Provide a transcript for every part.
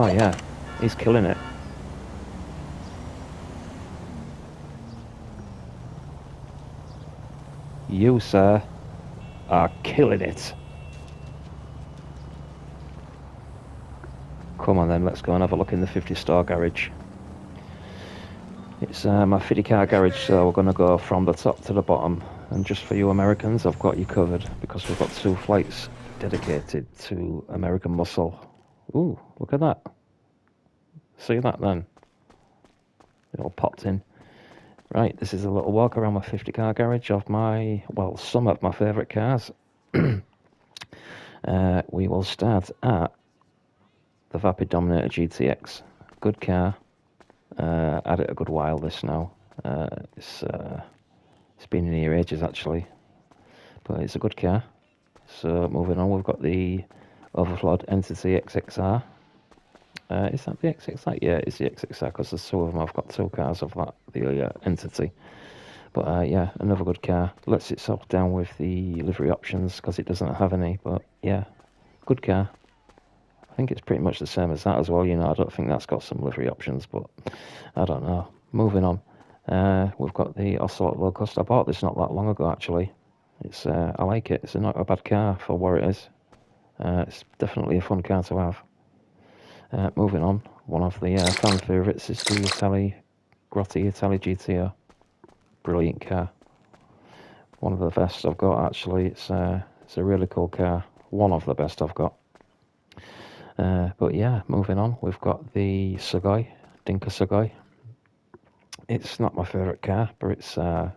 Oh yeah, he's killing it. You, sir, are killing it. Come on then, let's go and have a look in the 50 store garage. It's my Fiddy Car garage, so we're going to go from the top to the bottom. And just for you Americans, I've got you covered because we've got 2 flights dedicated to American muscle. Ooh, look at that. See that then? It all popped in. Right, this is a little walk around my 50 car garage of some of my favourite cars. We will start at the Vapid Dominator GTX. Good car. Had it a good while this now. Uh, it's uh, it's been in here ages actually, but it's a good car. So moving on, we've got the Overflod Entity XXR. Is that the XXR? Yeah, it's the XXR because there's 2 of them. I've got 2 cars of that, the Entity. But yeah, another good car. Lets itself down with the livery options because it doesn't have any. But yeah, good car. I think it's pretty much the same as that as well. I don't think that's got some livery options, but I don't know. Moving on. We've got the Ocelot Low Cost. I bought this not that long ago actually. I like it. It's not a bad car for what it is. It's definitely a fun car to have. Moving on. One of the fan favourites is the Grotti Italy GTO. Brilliant car. One of the best I've got actually. It's a really cool car. One of the best I've got. But yeah, moving on. We've got the Sugoi, Dinka Sugoi. It's not my favourite car, but it's all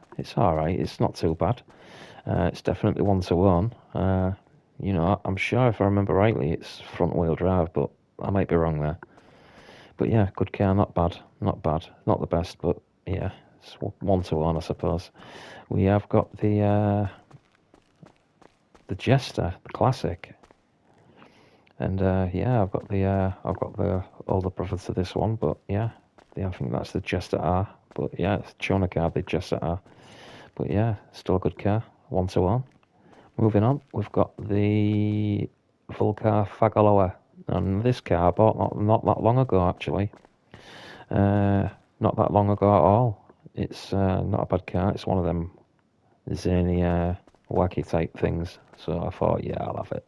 right. It's not too bad. It's definitely one to own. I'm sure if I remember rightly, it's front wheel drive, but I might be wrong there. But yeah, good car, not bad, not bad, not the best, but yeah, it's one to own, I suppose. We have got the Jester, the classic, and yeah, I've got the older brother to this one, but yeah, I think that's the Jester R. But yeah, it's Chona car, the Jester R. But yeah, still a good car, one to own. Moving on, we've got the Vulcar Fagaloa, and this car I bought not that long ago actually. Uh, Not that long ago at all. It's not a bad car. It's one of them zany, wacky type things. So I thought, yeah, I'll have it.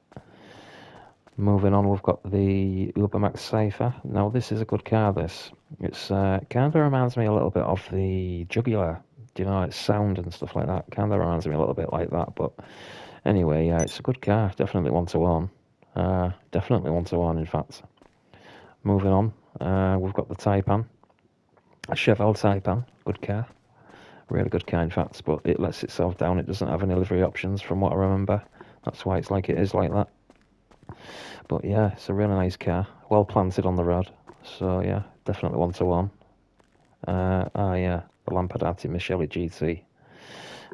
Moving on, we've got the Ubermax Cypher. Now this is a good car. It's kind of reminds me a little bit of the Jugular. Its sound and stuff like that. Kind of reminds me a little bit like that. But anyway, yeah, it's a good car. Definitely one to own. Definitely one to own, in fact. Moving on, we've got the Taipan. A Chevelle Taipan. Good car. Really good car, in fact, but it lets itself down. It doesn't have any livery options from what I remember. That's why it's like it is like that. But yeah, it's a really nice car. Well planted on the road. So yeah, definitely one to own. Yeah, the Lampadati Michele GT.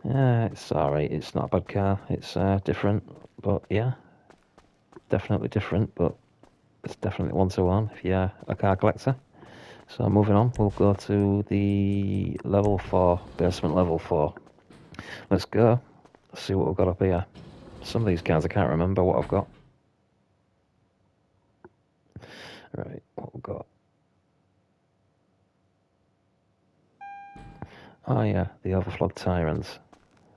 Yeah, it's alright. It's not a bad car. It's different, but yeah, definitely different, but it's definitely one to own if you're a car collector. So moving on, we'll go to the level 4, basement level 4. Let's go. Let's see what we've got up here. Some of these cars I can't remember what I've got. Right, what we've got. Oh yeah, the Overflod Tyrants.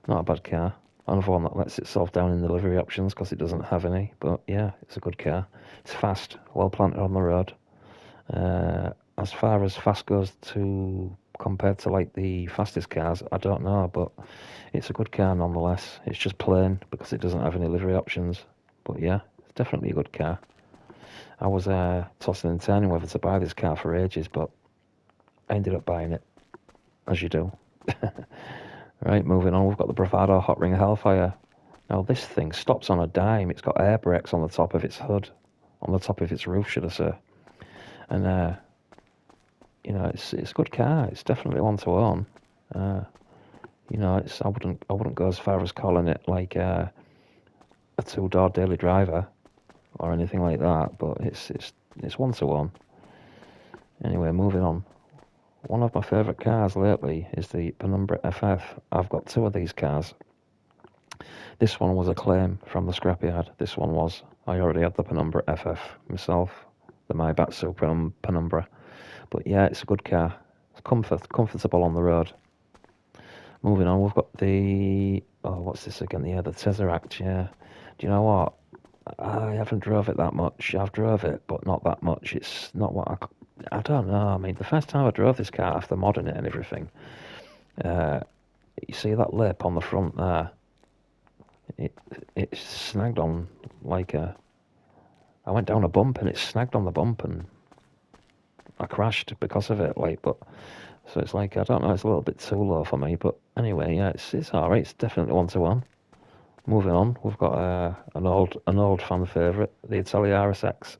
Not a bad car. Another one that lets itself down in the livery options because it doesn't have any. But yeah, it's a good car. It's fast, well planted on the road. As far as fast goes to compared to like the fastest cars, I don't know, but it's a good car nonetheless. It's just plain because it doesn't have any livery options. But yeah, it's definitely a good car. I was tossing and turning whether to buy this car for ages, but I ended up buying it, as you do. Right, moving on, we've got the Bravado Hot Ring Hellfire. Now this thing stops on a dime. It's got air brakes on the top of its hood, on the top of its roof, should I say? And it's a good car. It's definitely one to own. I wouldn't go as far as calling it like a 2-door daily driver or anything like that, but it's one to one. Anyway, moving on. One of my favourite cars lately is the Penumbra FF. I've got 2 of these cars. This one was a claim from the scrapyard. This one was. I already had the Penumbra FF myself. the Maybach Penumbra. But yeah, it's a good car. It's comfortable on the road. Moving on, we've got the what's this again? Yeah, the Tesseract. Yeah, do you know what? I haven't drove it that much. I've drove it, but not that much. It's not what I don't know. I mean, the first time I drove this car after modding it and everything, uh, you see that lip on the front there? It it snagged on like a. I went down a bump and it snagged on the bump and I crashed because of it. Like, but so it's like I don't know. It's a little bit too low for me, but anyway, yeah, it's alright. It's definitely 1-to-1. Moving on, we've got an old fan favourite, the Italia RSX.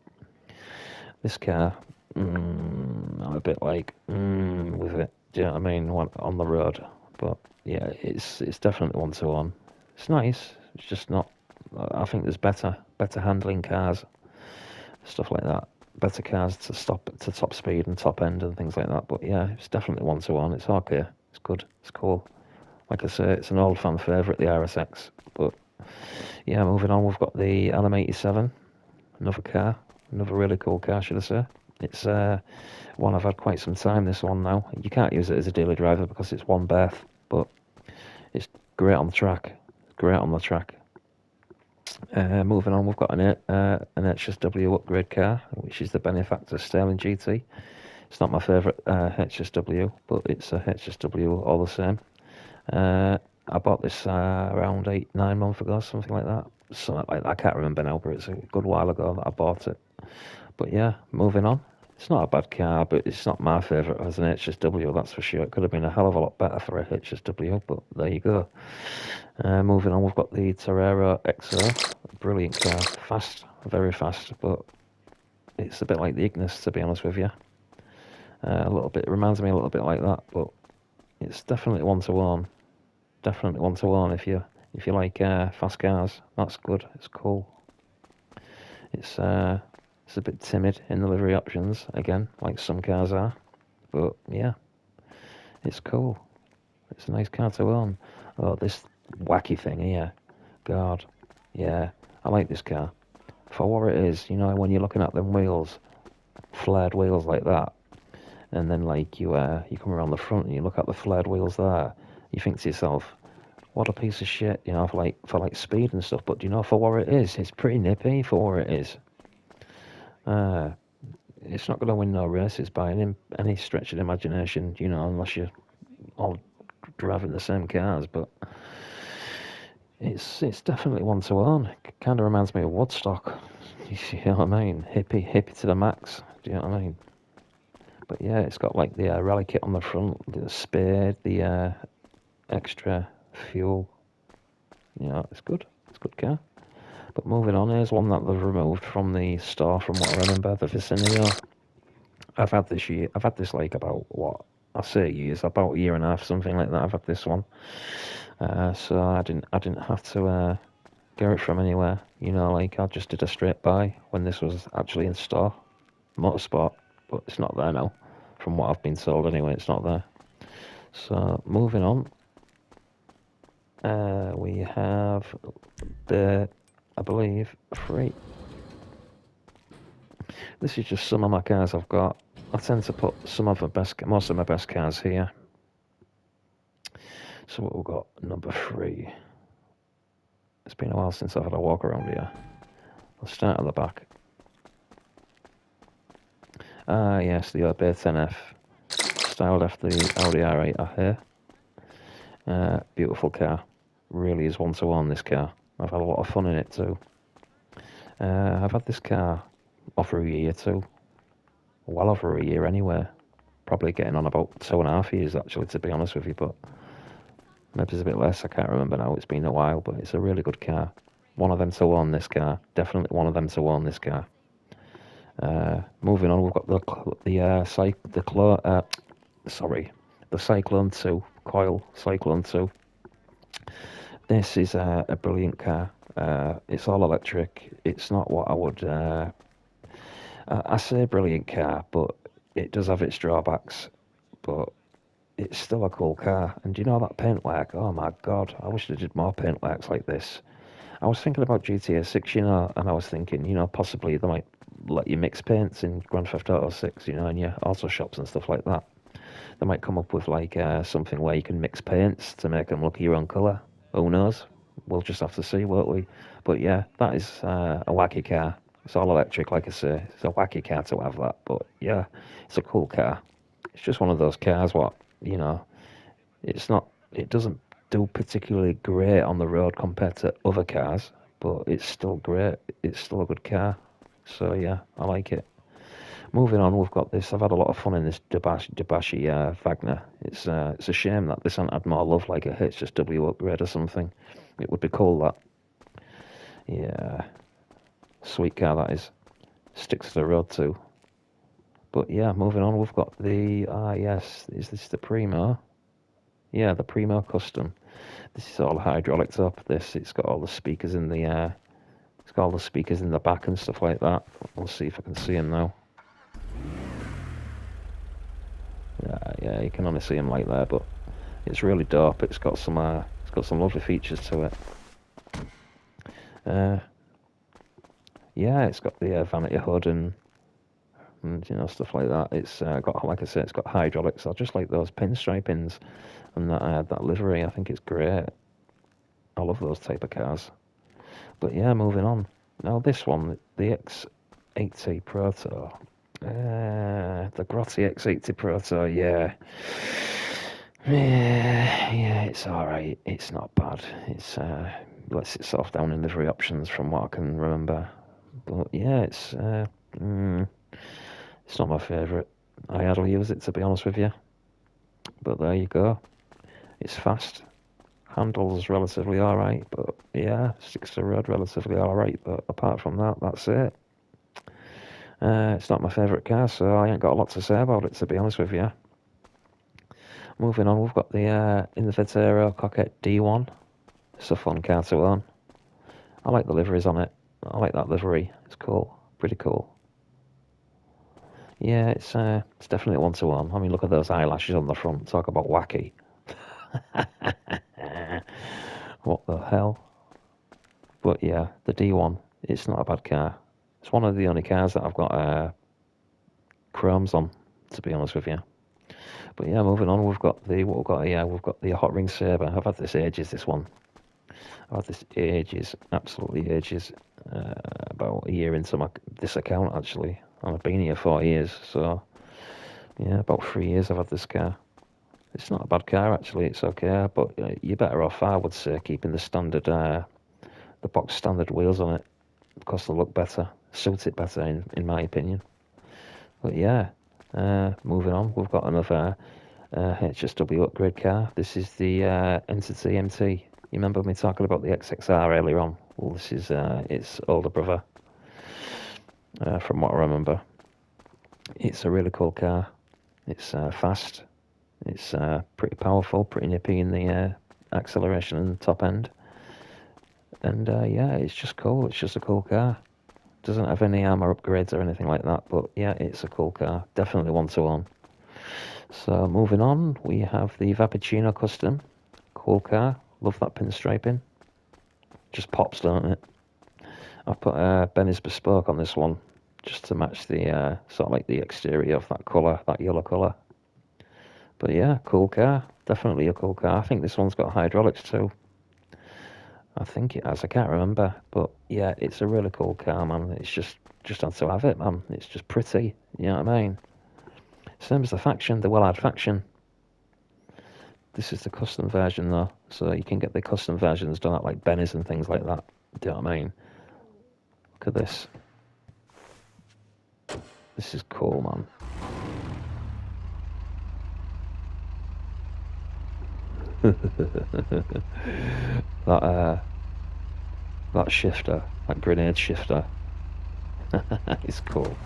This car, I'm a bit like with it. Do you know what I mean? On the road, but yeah, it's definitely 1-to-1. It's nice. It's just not. I think there's better handling cars, stuff like that. Better cars to top speed and top end and things like that. But yeah, it's definitely 1-to-1. It's okay. It's good. It's cool. Like I say, it's an old fan favourite, the RSX. But yeah, moving on, we've got the LM87, another car, another really cool car, should I say. It's one I've had quite some time, this one now. You can't use it as a daily driver because it's one berth, but it's great on the track. Great on the track. Moving on, we've got an HSW upgrade car, which is the Benefactor Sterling GT. It's not my favourite HSW, but it's a HSW all the same. I bought this around 8-9 months ago, something like that. Something like that. I can't remember now, but it's a good while ago that I bought it. But yeah, moving on. It's not a bad car, but it's not my favourite as an HSW, that's for sure. It could have been a hell of a lot better for a HSW, but there you go. Moving on, we've got the Torero XO. Brilliant car. Fast, very fast, but it's a bit like the Ignis, to be honest with you. A little bit, it reminds me a little bit like that, but it's definitely 1-to-1. Definitely 1-to-1 if you like fast cars. That's good. It's cool. It's a bit timid in the livery options again, like some cars are. But yeah, it's cool. It's a nice car to own. Oh, this wacky thing here. God, yeah, I like this car. For what it is, you know, when you're looking at them wheels, flared wheels like that, and then like you come around the front and you look at the flared wheels there, you think to yourself, what a piece of shit, you know, for like speed and stuff. But do you know, for what it is, it's pretty nippy for what it is. Uh, it's not going to win no races by any stretch of the imagination, you know, unless you're all driving the same cars. But it's definitely 1-to-1. It kind of reminds me of Woodstock. You know what I mean? Hippie to the max. Do you know what I mean? But yeah, it's got like the rally kit on the front, the spade, the extra fuel. You know, it's good. It's a good car. But moving on, here's one that they've removed from the store, from what I remember, the Vicinio. I've had this like about, what, I say years, about a year and a half, something like that. I've had this one. So I didn't have to get it from anywhere. You know, like I just did a straight buy when this was actually in store. Motorsport, but it's not there now. From what I've been told anyway, it's not there. So moving on, we have the, I believe, free. This is just some of my cars I've got. I tend to put most of my best cars here. So what we've got, number 3. It's been a while since I've had a walk around here. I'll start at the back. Ah, yes, the Orbea 10F, styled after the Audi R8 I hear. Beautiful car. Really is 1-to-1, this car. I've had a lot of fun in it too. I've had this car over a year too. Well over a year anyway. Probably getting on about 2.5 years actually, to be honest with you, but maybe it's a bit less, I can't remember now, it's been a while, but it's a really good car. One of them to own, this car. Definitely one of them to own, this car. Moving on, we've got the Cyclone 2, Coil Cyclone 2. This is a brilliant car. It's all electric. It's not what I would. I say brilliant car, but it does have its drawbacks. But it's still a cool car. And do you know that paintwork? Oh my god! I wish they did more paintworks like this. I was thinking about GTA 6, you know, and I was thinking, you know, possibly they might let you mix paints in Grand Theft Auto 6, you know, in your auto shops and stuff like that. They might come up with like something where you can mix paints to make them look your own colour. Who knows? We'll just have to see, won't we? But yeah, that is a wacky car. It's all electric, like I say. It's a wacky car to have that. But yeah, it's a cool car. It's just one of those cars. What you know, it's not. It doesn't do particularly great on the road compared to other cars, but it's still great. It's still a good car. So yeah, I like it. Moving on, we've got this. I've had a lot of fun in this Dabashi Wagner. It's a shame that this hasn't had more love, like a HSW upgrade or something. It would be cool, that. Yeah, sweet car that is. Sticks to the road too. But yeah, moving on, we've got the yes, is this the Primo? Yeah, the Primo Custom. This is all hydraulic top. This, it's got all the speakers in the it's got all the speakers in the back and stuff like that. We'll see if I can see them now. Yeah, you can only see them like there, but it's really dope. It's got some lovely features to it. Uh, yeah, it's got the vanity hood and you know, stuff like that. It's got, like I said, it's got hydraulics. I just like those pinstripings and that livery. I think it's great. I love those type of cars. But yeah, moving on. Now this one, the X80 Proto. The Grotti X80 Proto, yeah. Yeah, it's alright. It's not bad. It's lets itself down in livery options from what I can remember. But yeah, it's not my favourite. I hardly use it, to be honest with you. But there you go. It's fast. Handles relatively alright, but yeah, sticks to the road relatively alright. But apart from that, that's it. It's not my favourite car, so I ain't got a lot to say about it, to be honest with you. Moving on, we've got the Invertero Coquette D1. It's a fun car to own. I like the liveries on it. I like that livery. It's cool. Pretty cool. Yeah, it's definitely one to own. I mean, look at those eyelashes on the front. Talk about wacky. What the hell? But yeah, the D1. It's not a bad car. It's one of the only cars that I've got chromes on, to be honest with you. But yeah, moving on, we've got the what we've got here. We've got the Hot Ring Saber. I've had this ages. This one. I've had this ages, absolutely ages. About a year into this account actually. I've been here 4 years, so yeah, about 3 years I've had this car. It's not a bad car actually. It's okay, but you're better off, I would say, keeping the standard, the box standard wheels on it because they look better, suit it better in my opinion. But yeah, moving on, we've got another HSW upgrade car. This is the Entity MT. You remember me talking about the XXR earlier on? Well, this is its older brother, from what I remember. It's a really cool car. It's fast. It's pretty powerful, pretty nippy in the acceleration and top end. And yeah, it's just cool. It's just a cool car. Doesn't have any armor upgrades or anything like that, but yeah, it's a cool car. Definitely one to own. So moving on, we have the Vappuccino Custom. Cool car. Love that pinstriping. Just pops, don't it? I put Benny's Bespoke on this one, just to match the sort of like the exterior of that colour, that yellow colour. But yeah, cool car. Definitely a cool car. I think this one's got hydraulics too. I think it has. I can't remember, but yeah, it's a really cool car, man. It's just had to have it, man. It's just pretty. You know what I mean? Same as the faction, the Well-Ad faction. This is the custom version though, so you can get the custom versions done at like Benny's and things like that. Do you know what I mean? Look at this. This is cool, man. that that shifter, that grenade shifter, is cool.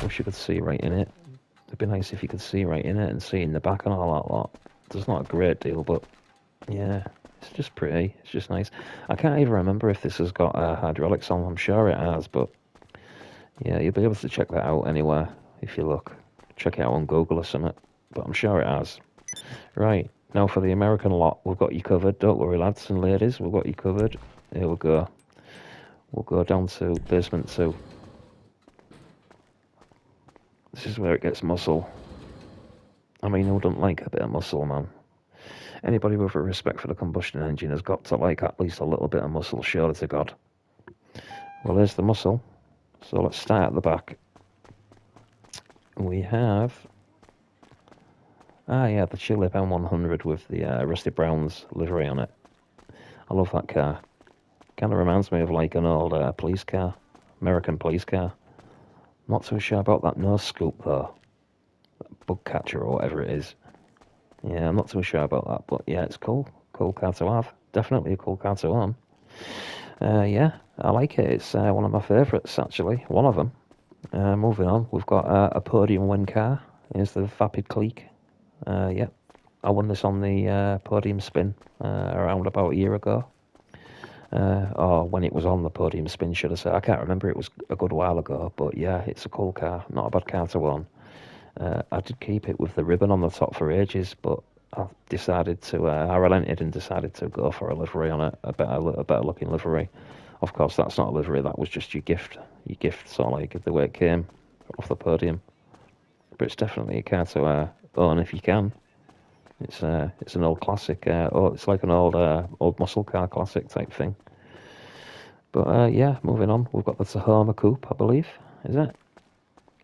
Wish you could see right in it. It'd be nice if you could see right in it and see in the back and all that lot. There's not a great deal, but yeah, it's just pretty. It's just nice. I can't even remember if this has got hydraulics on. I'm sure it has, but yeah, you'll be able to check that out anywhere if you look. Check it out on Google or something, but I'm sure it has. Right, now for the American lot, we've got you covered. Don't worry, lads and ladies, we've got you covered. here we go. We'll go down to basement 2. This is where it gets muscle. I mean, who doesn't like a bit of muscle, man? Anybody with a respect for the combustion engine has got to like at least a little bit of muscle, surely to God. Well, there's the muscle. So let's start at the back. We have... Ah, yeah, the Tulip M100 with the Rusty Brown's livery on it. I love that car. Kind of reminds me of like an old police car. American police car. Not too sure about that nose scoop, though. That bug catcher or whatever it is. Yeah, I'm not too sure about that, but yeah, it's cool. Cool car to have. Definitely a cool car to own. Yeah, I like it. It's one of my favourites, actually. One of them. Moving on, we've got a podium win car. Here's the Vapid Clique. Yeah, I won this on the podium spin around about a year ago. Or when it was on the podium spin, should I say. I can't remember, it was a good while ago, but yeah, it's a cool car. Not a bad car to own. I did keep it with the ribbon on the top for ages, but I decided to, I relented and decided to go for a livery on it, a better looking livery. Of course, that's not a livery, that was just your gift sort of like the way it came off the podium. But it's definitely a car to own if you can. It's an old classic. It's like an old muscle car classic type thing. But yeah, moving on, we've got the Tahoma Coupe, I believe. Is it?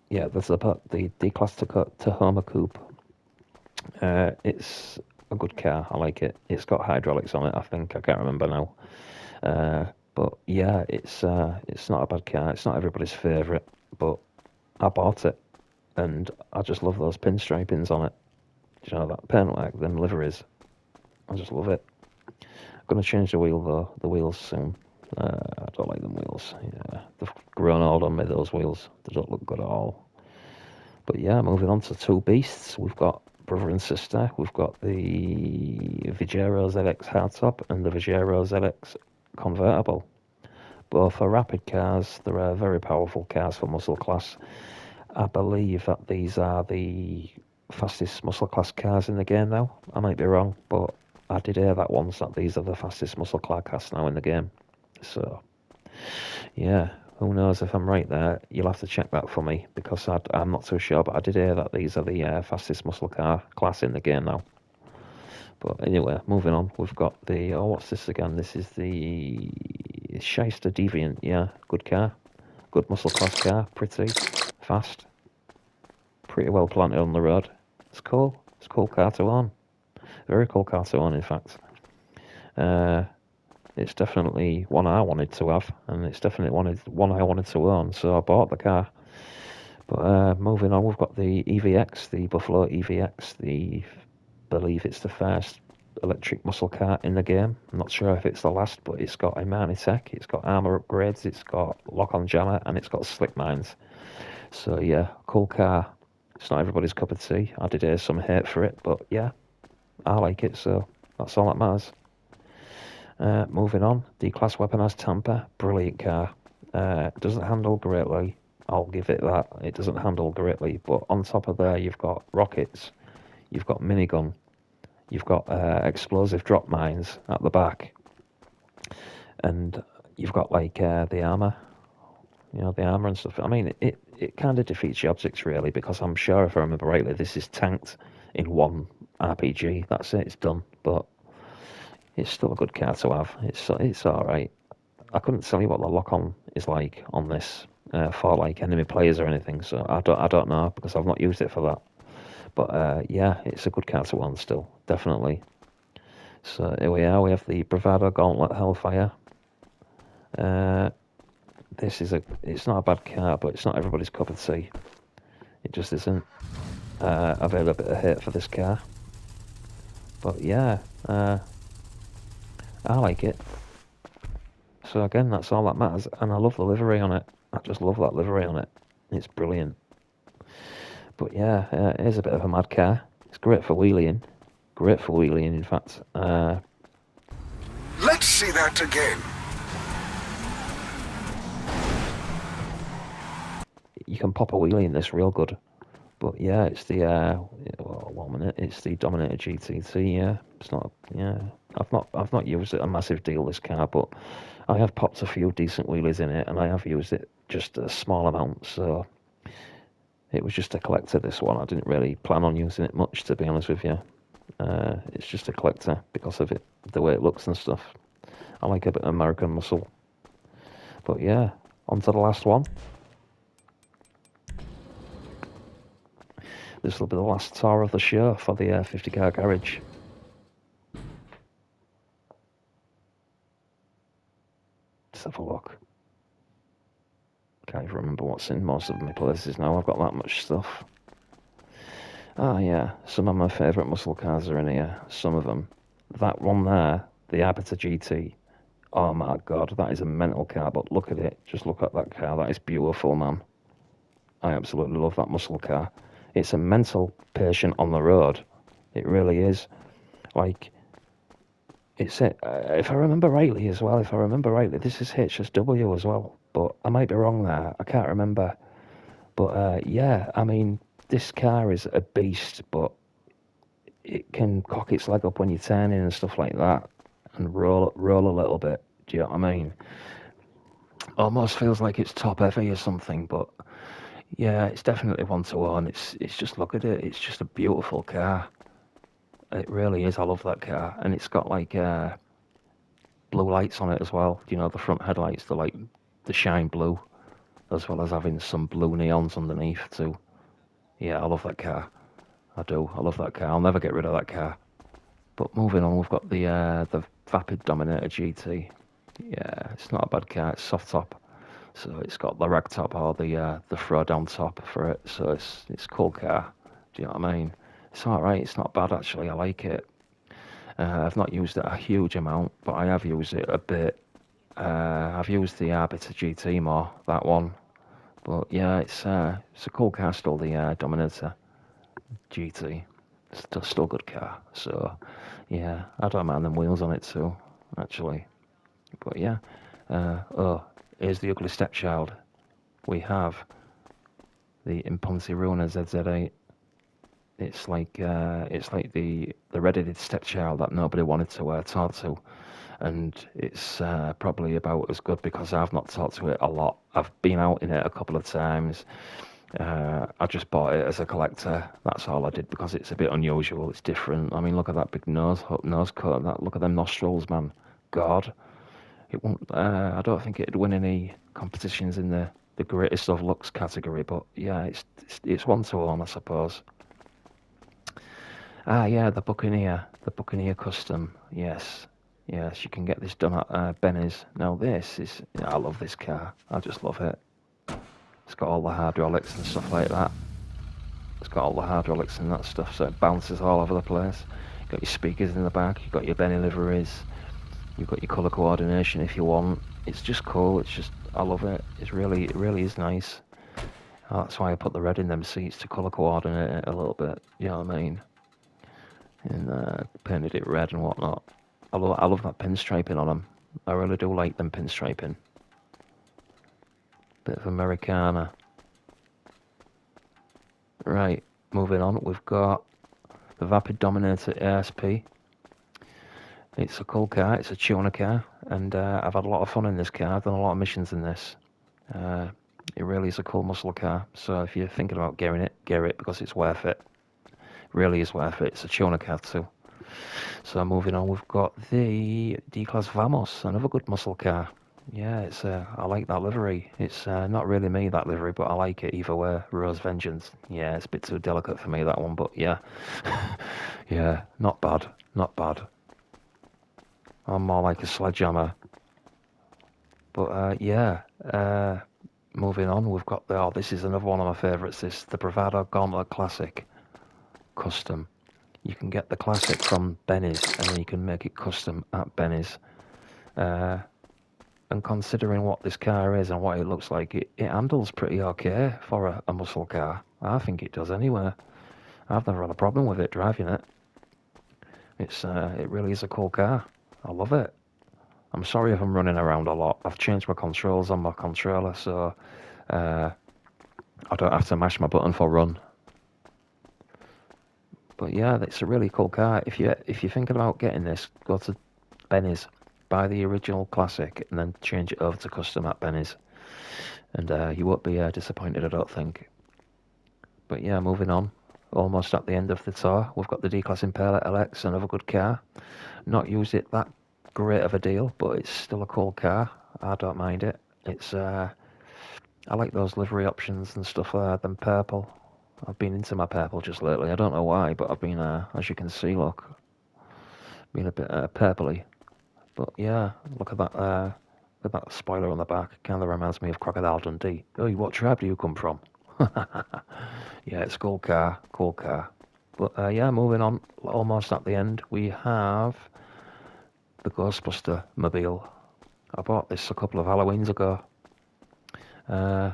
Yeah, there's the D-Class Tahoma Coupe. It's a good car. I like it. It's got hydraulics on it, I think. I can't remember now. But yeah, it's not a bad car. It's not everybody's favourite, but I bought it, and I just love those pinstripings on it. You know, that paintwork, them liveries. I just love it. I'm gonna change the wheel though. The wheels soon. I don't like them wheels. Yeah, they've grown old on me. Those wheels. They don't look good at all. But yeah, moving on to two beasts. We've got brother and sister. We've got the Vigero ZX hardtop and the Vigero ZX convertible. Both are rapid cars. They're very powerful cars for muscle class. I believe that these are the fastest muscle class cars in the game now. I might be wrong, but I did hear that once, that these are the fastest muscle class cars now in the game. So, yeah, who knows if I'm right there. You'll have to check that for me, because I'm not too sure, but I did hear that these are the fastest muscle car class in the game now. But anyway, moving on, we've got the, oh, what's this again? This is the Shyster Deviant. Yeah, good car. Good muscle class car, pretty fast. Pretty well planted on the road. It's cool. It's a cool car to own. Very cool car to own, in fact. It's definitely one I wanted to have, and it's definitely one I wanted to own, so I bought the car. But moving on, we've got the EVX, the Buffalo EVX, believe it's the first electric muscle car in the game. I'm not sure if it's the last, but it's got Imani tech, it's got armor upgrades, it's got lock-on jammer, and it's got slip mines. So yeah, cool car. It's not everybody's cup of tea. I did hear some hate for it, but yeah, I like it, so that's all that matters. Moving on, D-Class Weaponized Tampa, brilliant car. Doesn't handle greatly, I'll give it that. It doesn't handle greatly, but on top of there, you've got rockets, you've got minigun, you've got explosive drop mines at the back, and you've got like the armor, you know, the armor and stuff. I mean, it kind of defeats the objects really, because I'm sure, if I remember rightly, this is tanked in one RPG. That's it, it's done. But it's still a good car to have. It's all right. I couldn't tell you what the lock-on is like on this for like enemy players or anything, so I don't know, because I've not used it for that. But yeah, it's a good car to own still, definitely. So here we are. We have the Bravado Gauntlet Hellfire. It's not a bad car, but it's not everybody's cup of tea. It just isn't. I've had a bit of hate for this car, but yeah, I like it. So again, that's all that matters, and I love the livery on it. I just love that livery on it. It's brilliant. But yeah, it is a bit of a mad car. It's great for wheeling. Great for wheeling, in fact. Let's see that again. You can pop a wheelie in this real good. But yeah, it's the, well, 1 minute, it's the Dominator GTT, yeah. It's not, yeah. I've not used it a massive deal, this car, but I have popped a few decent wheelies in it, and I have used it just a small amount. So it was just a collector, this one. I didn't really plan on using it much, to be honest with you. It's just a collector because of it, the way it looks and stuff. I like a bit of American muscle. But yeah, on to the last one. This will be the last tour of the show for the 50 car garage. Let's have a look. Can't even remember what's in most of my places now. I've got that much stuff. Ah, yeah, some of my favourite muscle cars are in here. Some of them. That one there, the Arbiter GT. Oh my god, that is a mental car, but look at it. Just look at that car. That is beautiful, man. I absolutely love that muscle car. It's a mental patient on the road. It really is. Like, it's it. If I remember rightly as well, this is HSW as well. But I might be wrong there. I can't remember. But yeah, I mean, this car is a beast, but it can cock its leg up when you're turning and stuff like that, and roll a little bit. Do you know what I mean? Almost feels like it's top heavy or something, but yeah, it's definitely one to own. It's just, look at it. It's just a beautiful car. It really is. I love that car, and it's got like blue lights on it as well. You know, the front headlights, they're like the shine blue, as well as having some blue neons underneath too. Yeah, I love that car. I do. I love that car. I'll never get rid of that car. But moving on, we've got the Vapid Dominator GT. Yeah, it's not a bad car. It's soft top, so it's got the rag top or the throw down top for it. So it's a cool car. Do you know what I mean? It's all right. It's not bad actually. I like it. I've not used it a huge amount, but I have used it a bit. I've used the Arbiter GT more, that one. But yeah, it's a cool car still, the Dominator GT. It's still a good car. So yeah, I don't mind them wheels on it too, actually. But yeah, oh, here's the ugly stepchild. We have the Imponsi Runa ZZ8. It's like the redheaded stepchild that nobody wanted to talk to, and it's probably about as good because I've not talked to it a lot. I've been out in it a couple of times. I just bought it as a collector. That's all I did because it's a bit unusual. It's different. I mean, look at that big nose cut. Look at them nostrils, man. God, it won't. I don't think it'd win any competitions in the greatest of looks category. But yeah, it's one to one, I suppose. Ah, yeah, the Buccaneer Custom. Yes, yes, you can get this done at Benny's. Now this is, yeah, I love this car. I just love it. It's got all the hydraulics and stuff like that. It's got all the hydraulics and that stuff, so it bounces all over the place. You've got your speakers in the back. You've got your Benny liveries. You've got your colour coordination if you want. It's just cool. It's just, I love it. It really is nice. That's why I put the red in them seats to colour coordinate it a little bit. You know what I mean? And painted it red and whatnot. I love that pinstriping on them. I really do like them pinstriping. Bit of Americana. Right, moving on. We've got the Vapid Dominator ASP. It's a cool car. It's a tuner car, and I've had a lot of fun in this car. I've done a lot of missions in this. It really is a cool muscle car. So if you're thinking about getting it, get it because it's worth it. Really is worth it. It's a tuner car too. So moving on, we've got the D-Class Vamos, another good muscle car. Yeah, it's I like that livery. It's not really me, that livery, but I like it either way. Rose Vengeance. Yeah, it's a bit too delicate for me, that one, but yeah. Yeah, not bad. Not bad. I'm more like a sledgehammer. But yeah, moving on, we've got the, oh, this is another one of my favourites, the Bravado Gauntlet Classic Custom. You can get the Classic from Benny's, and then you can make it custom at Benny's. And considering what this car is and what it looks like, it handles pretty okay for a muscle car. I think it does anyway. I've never had a problem with it driving it. It really is a cool car. I love it. I'm sorry if I'm running around a lot. I've changed my controls on my controller, so I don't have to mash my button for run. But yeah, it's a really cool car. If you're thinking about getting this, go to Benny's. Buy the original classic and then change it over to custom at Benny's. And you won't be disappointed, I don't think. But yeah, moving on. Almost at the end of the tour. We've got the D-Class Impala LX, another good car. Not used it that great of a deal, but it's still a cool car. I don't mind it. It's I like those livery options and stuff like them purple. I've been into my purple just lately. I don't know why, but I've been, as you can see, look, been a bit purpley. But yeah, look at that. Look at that spoiler on the back. Kind of reminds me of Crocodile Dundee. Oh, what tribe do you come from? Yeah, it's a cool car, cool car. But yeah, moving on, almost at the end, we have the Ghostbuster Mobile. I bought this a couple of Halloweens ago. Uh,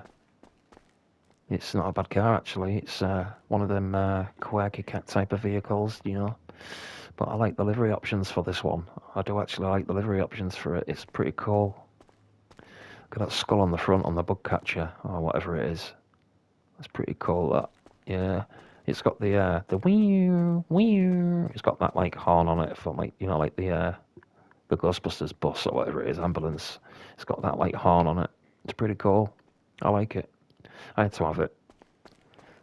it's not a bad car actually. It's one of them quirky cat type of vehicles, you know. But I like the livery options for this one. I do actually like the livery options for it. It's pretty cool. Got that skull on the front on the bug catcher or whatever it is. That's pretty cool. That, yeah. It's got the wee wee. It's got that like horn on it for like, you know, like the Ghostbusters bus or whatever it is, ambulance. It's got that like horn on it. It's pretty cool. I like it. I had to have it.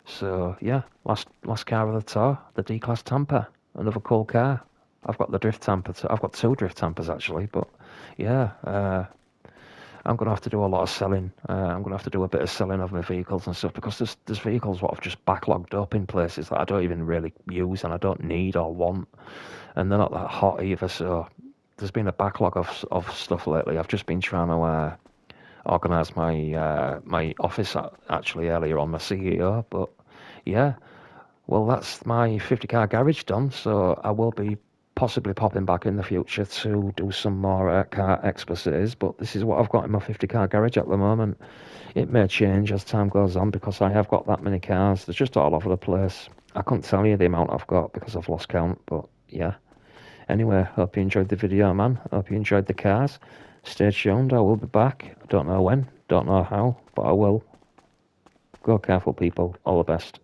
So yeah, last car of the tour, the D-Class Tampa, another cool car. I've got the drift Tampa. I've got two drift Tampas actually, but yeah, I'm gonna have to do a lot of selling. I'm gonna have to do a bit of selling of my vehicles and stuff because there's vehicles what I've just backlogged up in places that I don't even really use and I don't need or want, and they're not that hot either. So there's been a backlog of stuff lately. I've just been trying to organise my office actually earlier on my CEO, but yeah, well that's my 50 car garage done. So I will be possibly popping back in the future to do some more car exposés, but this is what I've got in my 50 car garage at the moment. It may change as time goes on because I have got that many cars. They're just all over the place. I couldn't tell you the amount I've got because I've lost count, but yeah. Anyway, hope you enjoyed the video, man. Hope you enjoyed the cars. Stay tuned, I will be back. I don't know when, don't know how, but I will. Go careful, people. All the best.